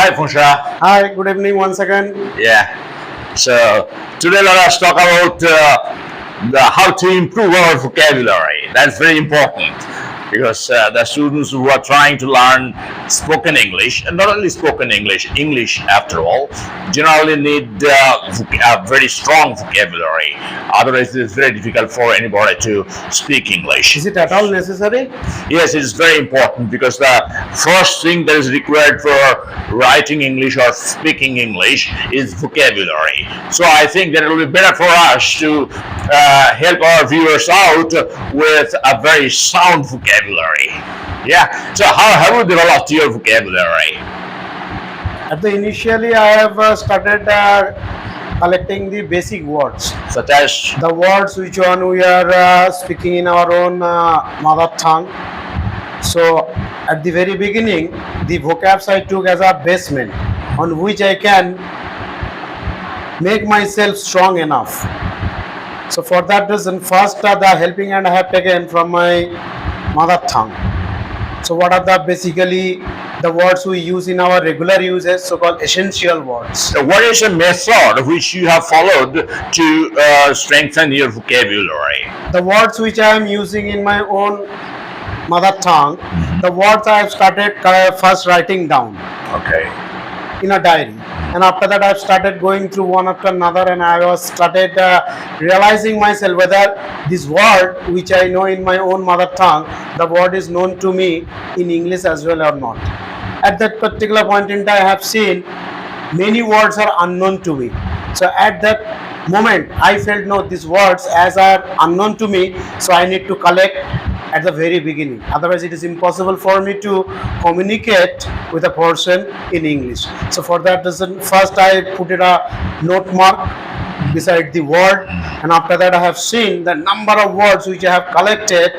Hi, Funsha. Hi, good evening once again. Yeah. So today let us talk about how to improve our vocabulary. That's very important because the students who are trying to learn spoken English, and not only spoken English, English after all, generally need a very strong vocabulary. Otherwise, it is very difficult for anybody to speak English. Is it at all necessary? Yes, it is very important because the first thing that is required for writing English or speaking English is vocabulary. So I think that it will be better for us to help our viewers out with a very sound vocabulary. Yeah. So how have you developed your vocabulary? Initially, I have started collecting the basic words. Such as The words which one we are speaking in our own mother tongue. So, at the very beginning, the vocabs I took as a basement on which I can make myself strong enough. So, for that reason, first the helping hand I have taken from my mother tongue. So, what are the basically the words we use in our regular uses, so-called essential words? what is a method which you have followed to strengthen your vocabulary? The words which I am using in my own mother tongue, the words I have started first writing down Okay. in a diary, and after that I have started going through one after another, and I was started realizing myself whether this word which I know in my own mother tongue, the word is known to me in English as well or not. At that particular point in time, I have seen many words are unknown to me. So at that moment, I felt no, these words as are unknown to me, so I need to collect at the very beginning. Otherwise, it is impossible for me to communicate with a person in English. So for that reason, first I put it a note mark beside the word, and after that I have seen the number of words which I have collected.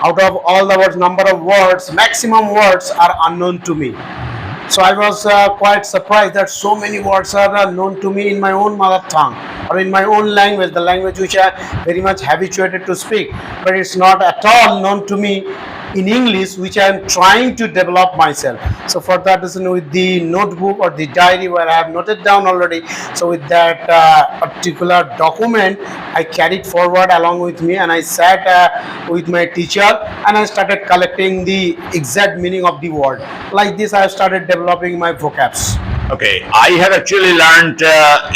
Out of all the words, number of words, maximum words are unknown to me. So I was quite surprised that so many words are known to me in my own mother tongue or in my own language, the language which I very much habituated to speak, but it's not at all known to me in English, which I am trying to develop myself. So for that reason, with the notebook or the diary where I have noted down already, so with that particular document, I carried forward along with me, and I sat with my teacher, and I started collecting the exact meaning of the word. Like this, I have started developing my vocabs. Okay, I have actually learned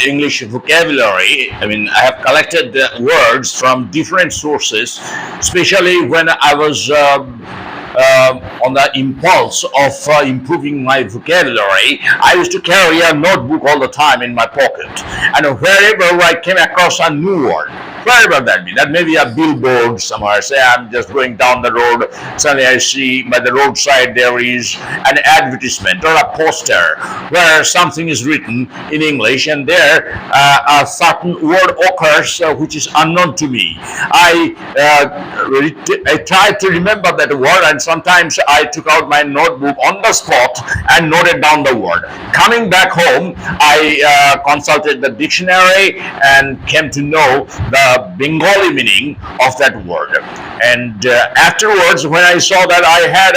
English vocabulary. I mean, I have collected the words from different sources, especially when I was on the impulse of improving my vocabulary. I used to carry a notebook all the time in my pocket, and wherever I came across a new word, wherever that be, that may be a billboard somewhere. Say I'm just going down the road, suddenly I see by the roadside there is an advertisement or a poster where something is written in English, and there a certain word occurs which is unknown to me. I tried to remember that word, and sometimes I took out my notebook on the spot and noted down the word. Coming back home, I consulted the dictionary and came to know the Bengali meaning of that word. And afterwards, when I saw that I had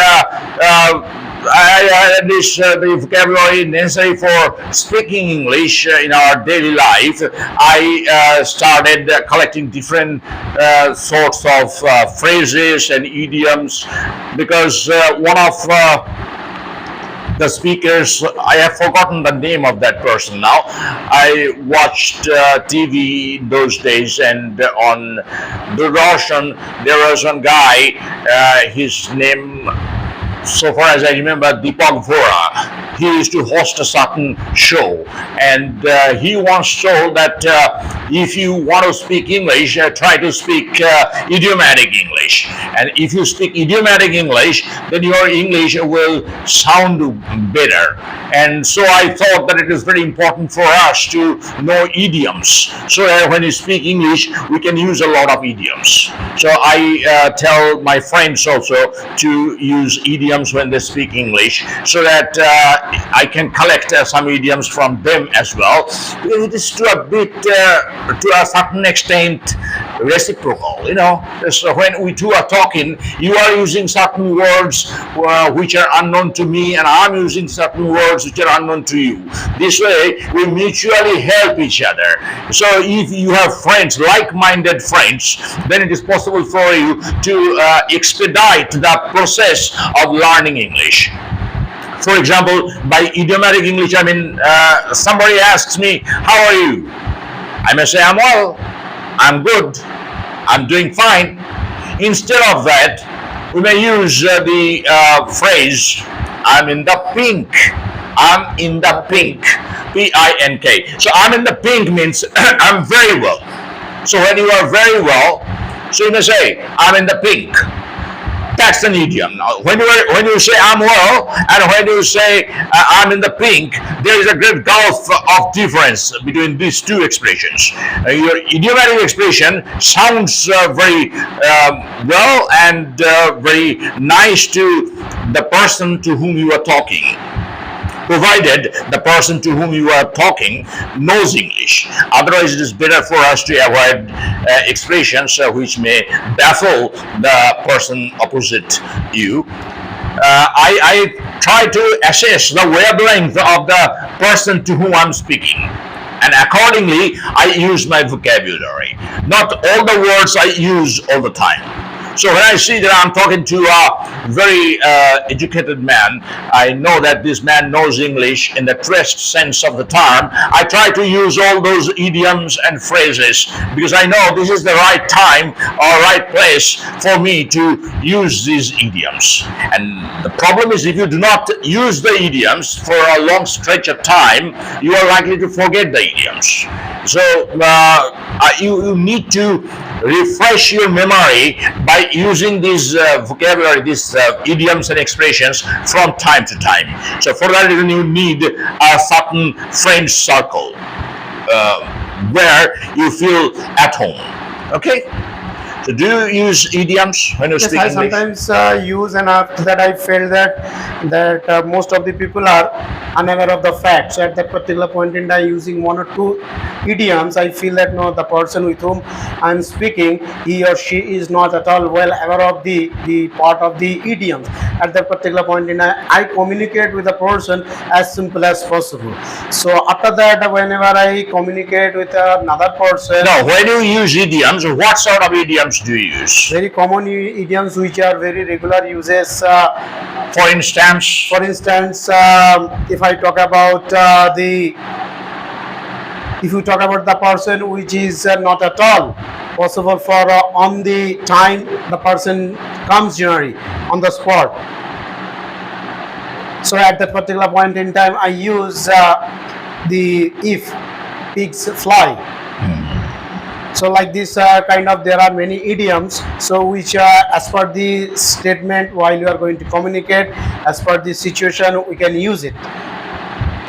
this the vocabulary necessary for speaking English in our daily life, I started collecting different sorts of phrases and idioms, because one of the speakers, I have forgotten the name of that person now. I watched TV those days, and on Doordarshan there was one guy, his name, so far as I remember, Deepak Vora. He used to host a certain show, and he once told that if you want to speak English, try to speak idiomatic English. And if you speak idiomatic English, then your English will sound better. And so I thought that it is very important for us to know idioms, so that when you speak English, we can use a lot of idioms. So I tell my friends also to use idioms when they speak English, so that I can collect some idioms from them as well. It is to a certain extent reciprocal. So when we two are talking, you are using certain words which are unknown to me, and I'm using certain words which are unknown to you. This way, we mutually help each other. So if you have friends, like-minded friends, then it is possible for you to expedite the process of learning English. For example, by idiomatic English, I mean, somebody asks me, how are you? I may say, I'm well, I'm good, I'm doing fine. Instead of that, we may use the phrase, I'm in the pink. I'm in the pink. P-I-N-K. So I'm in the pink means I'm very well. So when you are very well, so you may say, I'm in the pink. That's an idiom. Now, when you say I'm well, and when you say I'm in the pink, there is a great gulf of difference between these two expressions. Your idiomatic expression sounds very well and very nice to the person to whom you are talking, provided the person to whom you are talking knows English. Otherwise, it is better for us to avoid expressions which may baffle the person opposite you. I try to assess the wavelength of the person to whom I'm speaking, and accordingly, I use my vocabulary. Not all the words I use all the time. So when I see that I'm talking to a very educated man, I know that this man knows English in the truest sense of the term. I try to use all those idioms and phrases because I know this is the right time or right place for me to use these idioms. And the problem is, if you do not use the idioms for a long stretch of time, you are likely to forget the idioms. So you need to refresh your memory by using these vocabulary, these idioms and expressions from time to time. So for that reason, you need a certain friend circle where you feel at home. Okay? So do you use idioms when you speak I English? sometimes use, and after that I felt that most of the people are unaware of the facts. So at that particular point in time, using one or two idioms, I feel that no, the person with whom I am speaking, he or she is not at all well aware of the part of the idioms. At that particular point in time, I communicate with the person as simple as possible. So after that, whenever I communicate with another person, No, when you use idioms, what sort of idioms do you use? very common idioms which are very regular uses. For instance, For instance, if I talk about if you talk about the person which is not at all possible for on the time the person comes generally on the spot. So at that particular point in time, I use the if pigs fly. So like this kind of, there are many idioms, so which as per the statement while you are going to communicate, as per the situation, we can use it.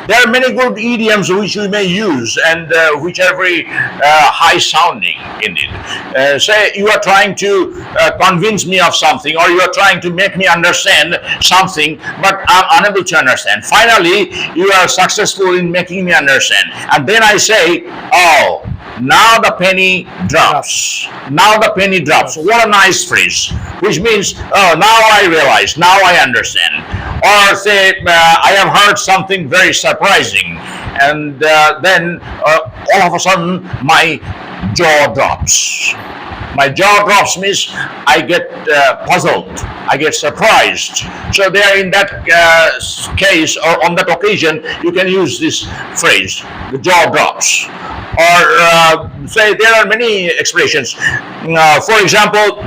there are many good idioms which we may use and which are very high sounding indeed. Say you are trying to convince me of something, or you are trying to make me understand something, but I'm unable to understand. Finally, you are successful in making me understand. And then I say, oh, now the penny drops. Now the penny drops. What a nice phrase. Which means, oh, now I realize, now I understand. Or say, I have heard something very surprising, and then all of a sudden my jaw drops. My jaw drops means I get puzzled, I get surprised. So there, in that case, or on that occasion, you can use this phrase, the jaw drops. Or say there are many expressions. For example,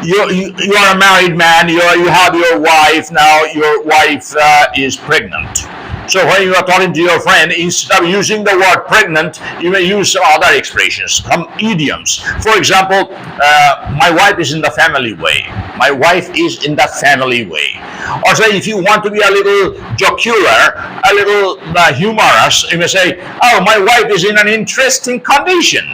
you are a married man, you have your wife, now your wife is pregnant. So when you are talking to your friend, instead of using the word pregnant, you may use some other expressions, some idioms. For example, my wife is in the family way. My wife is in the family way. Or say, if you want to be a little jocular, a little humorous, you may say, oh, my wife is in an interesting condition.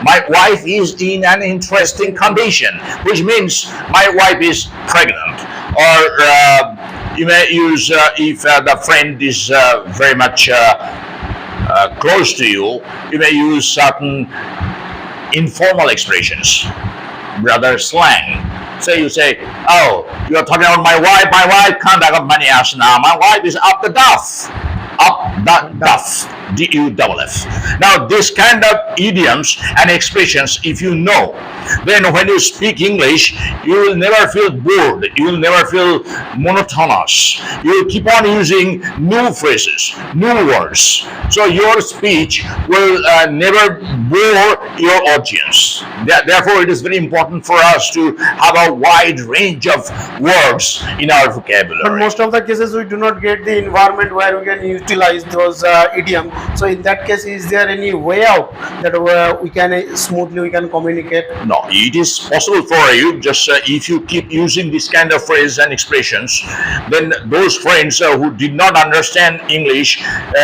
My wife is in an interesting condition, which means my wife is pregnant. Or you may use, if the friend is very much close to you, you may use certain informal expressions, rather slang. Say you say, oh, you're talking about my wife. My wife can't have money as now. My wife is up the duff. Up the duff. duff. Now, this kind of idioms and expressions, if you know, then when you speak English, you will never feel bored. You will never feel monotonous. You will keep on using new phrases, new words. So your speech will never bore your audience. Therefore, it is very important for us to have a wide range of words in our But vocabulary. most of the cases we do not get the environment where we can utilize those idioms. So in that case, is there any way out that we can smoothly we can communicate? No, it is possible for you. Just if you keep using this kind of phrase and expressions, then those friends who did not understand English,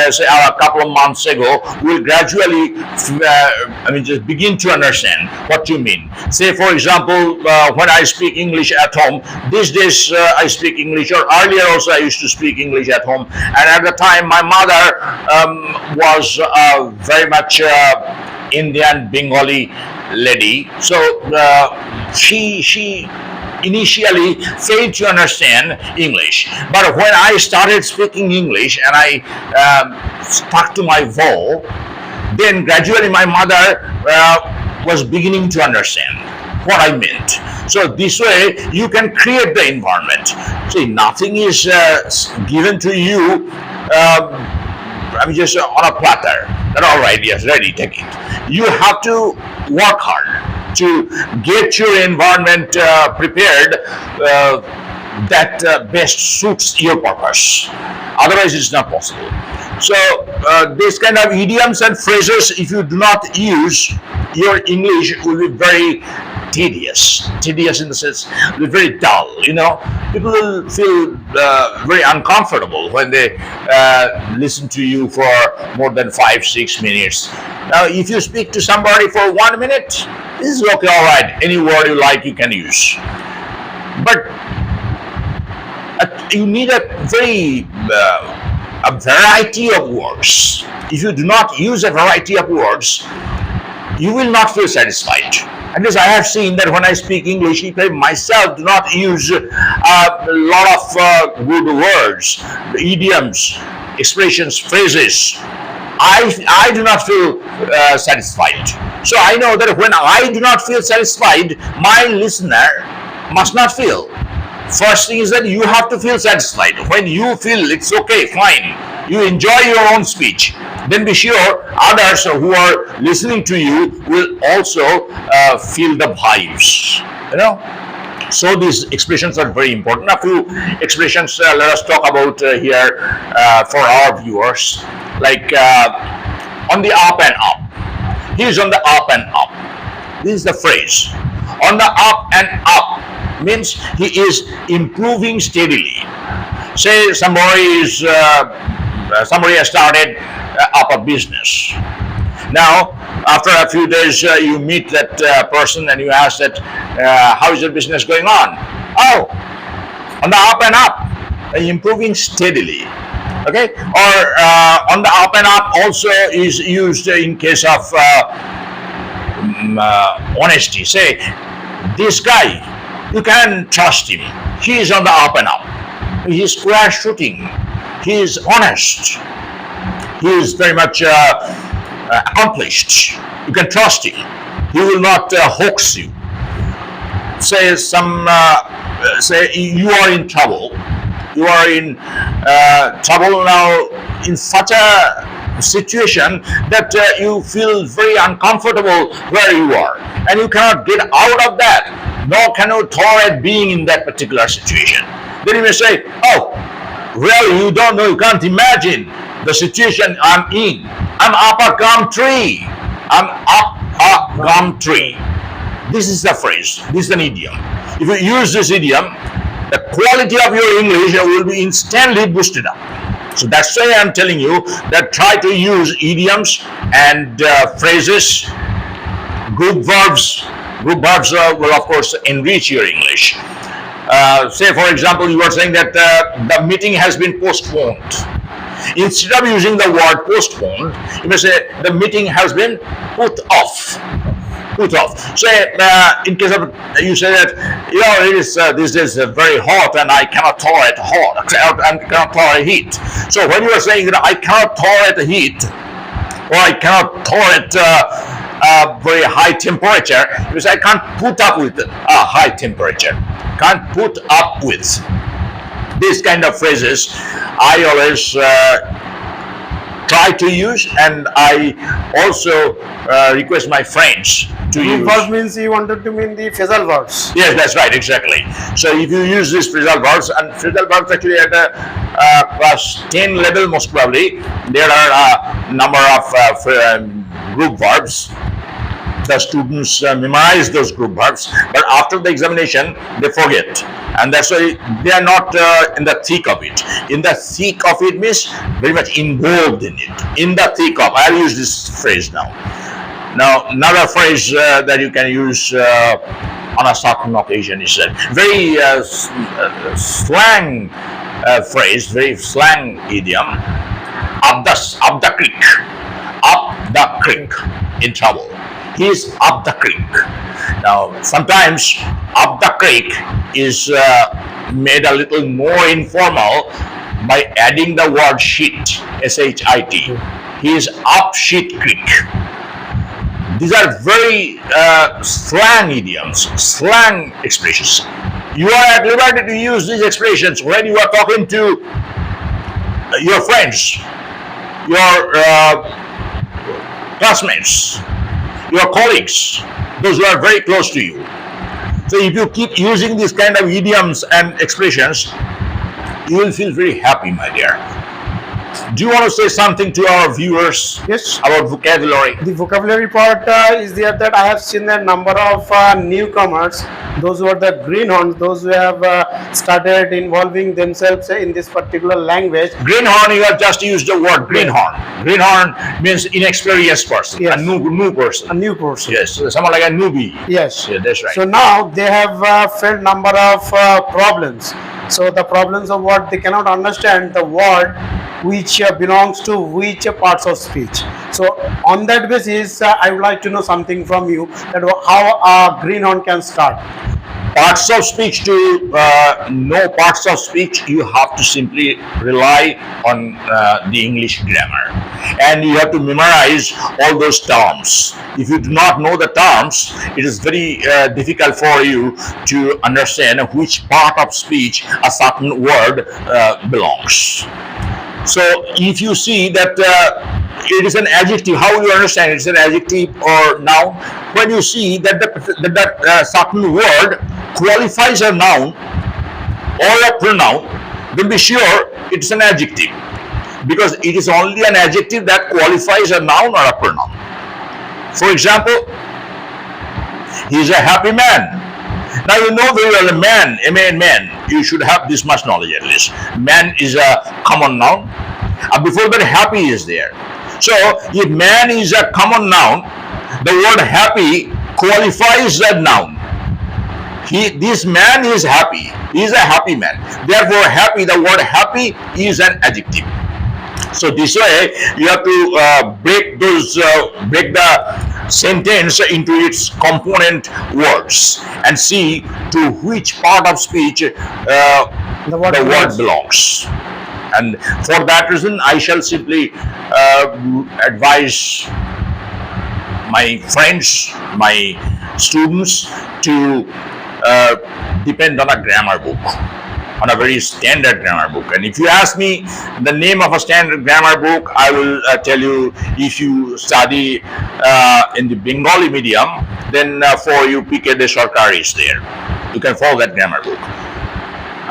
say a couple of months ago, will gradually, just begin to understand what you mean. Say, for example, when I speak English at home, these days I speak English, or earlier also I used to speak English at home, and at the time my mother was very much Indian Bengali lady, so she initially failed to understand English. But when I started speaking English and I stuck to my vowel, then gradually my mother was beginning to understand what I meant. So this way you can create the environment. See, nothing is given to you just on a platter. That all right, yes, ready, take it. You have to work hard to get your environment prepared that best suits your purpose. Otherwise, it's not possible. So, this kind of idioms and phrases, if you do not use, your English will be very tedious. Tedious in the sense, will be very dull. People will feel very uncomfortable when they listen to you for more than 5-6 minutes. Now, if you speak to somebody for 1 minute, this is okay, all right. Any word you like, you can use. But you need a variety of words. If you do not use a variety of words, you will not feel satisfied. At least I have seen that when I speak English, if I myself do not use a lot of good words, idioms, expressions, phrases, I do not feel satisfied. So I know that when I do not feel satisfied, my listener must not feel. First thing is that you have to feel satisfied. When you feel it's okay, fine, you enjoy your own speech, then be sure others who are listening to you will also feel the vibes. So these expressions are very important. A few expressions let us talk about here for our viewers, like on the up and up. He is on the up and up. This is the phrase. On the up and up means he is improving steadily. Say somebody has started up a business. Now, after a few days, you meet that person and you ask that, how is your business going on? Oh, on the up and up, improving steadily. Okay, or on the up and up also is used in case of honesty. Say, this guy, you can trust him. He is on the up and up. He is square shooting. He is honest. He is very much accomplished. You can trust him. He will not hoax you. Say say you are in trouble. You are in trouble now in such a situation that you feel very uncomfortable where you are, and you cannot get out of that, nor can you tolerate being in that particular situation. Then you may say, oh, really, you don't know, you can't imagine the situation I'm in. I'm up a gum tree. I'm up a gum tree. This is the phrase. This is an idiom. If you use this idiom, the quality of your English will be instantly boosted up. So that's why I'm telling you that try to use idioms and phrases, group verbs. Group verbs will, of course, enrich your English. Say, for example, you are saying that the meeting has been postponed. Instead of using the word postponed, you may say the meeting has been put off. put off. Say, in case of, you say that, it is this is very hot and I cannot tolerate and cannot tolerate heat. So when you are saying that I cannot tolerate the heat, or I cannot tolerate very high temperature, because I can't put up with a high temperature. Can't put up with these kind of phrases. I always try to use, and I also request my friends to Group use. verb means you wanted to mean the phrasal verbs. Yes, that's right, exactly. So if you use these phrasal verbs, and phrasal verbs actually at a class 10 level most probably, there are a number of group verbs. The students memorize those group verbs, but after the examination they forget, and that's why they are not in the thick of it. In the thick of it means very much involved in it. In the thick of, I'll use this phrase now. Now, another phrase that you can use on a certain occasion is a very slang phrase, very slang idiom. Up the creek, up the creek, in trouble. He's up the creek. Now, sometimes up the creek is made a little more informal by adding the word shit, S-H-I-T. He is up shit creek. These are very slang idioms, slang expressions. You are at liberty to use these expressions when you are talking to your friends, your classmates, your colleagues, those who are very close to you. So if you keep using these kind of idioms and expressions, you will feel very happy, my dear. Do you want to say something to our viewers Yes. about vocabulary? The vocabulary part is there that I have seen a number of newcomers, those who are the greenhorns, those who have started involving themselves in this particular language. Greenhorn, you have just used the word greenhorn. Greenhorn means inexperienced person, Yes. a new person. A new person. Yes, someone like a newbie. Yes. Yeah, that's right. So now they have felt number of problems. So the problems of what they cannot understand the word which belongs to which parts of speech. So on that basis, I would like to know something from you that how a greenhorn can start. Parts of speech, to know parts of speech, you have to simply rely on the English grammar, and you have to memorize all those terms. If you do not know the terms, it is very difficult for you to understand which part of speech a certain word belongs. So if you see that it is an adjective, how will you understand it's an adjective or noun? When you see that that certain word qualifies a noun or a pronoun, then be sure it's an adjective, because it is only an adjective that qualifies a noun or a pronoun. For example, he is a happy man. Now you know very well a man, man, you should have this much knowledge at least. Man is a common noun. Before that, happy is there. So if man is a common noun, the word happy qualifies that noun. This man is happy. He is a happy man. Therefore, happy, the word happy is an adjective. So this way, you have to break the sentence into its component words and see to which part of speech the word belongs. And for that reason, I shall simply advise my friends, my students to depend on a grammar book, on a very standard grammar book. And if you ask me the name of a standard grammar book, I will tell you, if you study in the Bengali medium, then for you, P.K. Sarkar is there. You can follow that grammar book.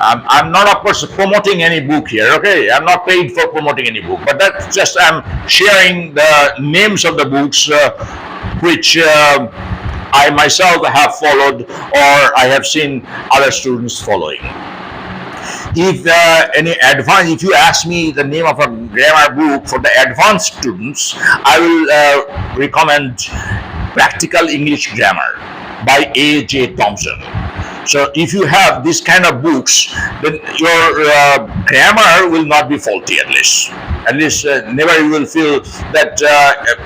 I'm not, of course, promoting any book here, okay? I'm not paid for promoting any book, but that's just, I'm sharing the names of the books which I myself have followed, or I have seen other students following. If if you ask me the name of a grammar book for the advanced students, I will recommend Practical English Grammar by A.J. Thompson. So if you have this kind of books, then your grammar will not be faulty. At least never you will feel that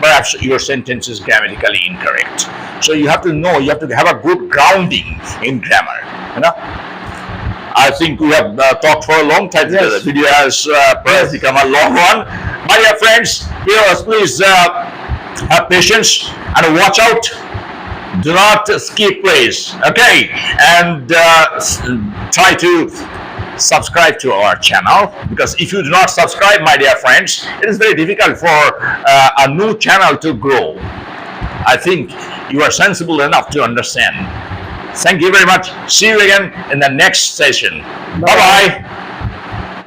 perhaps your sentence is grammatically incorrect. So you have to know, you have to have a good grounding in grammar. I think we have talked for a long time together. Yes. The video has perhaps become a long one. My dear friends, viewers, please have patience and watch out. Do not skip praise, okay? And try to subscribe to our channel, because if you do not subscribe, my dear friends, it is very difficult for a new channel to grow. I think you are sensible enough to understand. Thank you very much. See you again in the next session. Bye bye.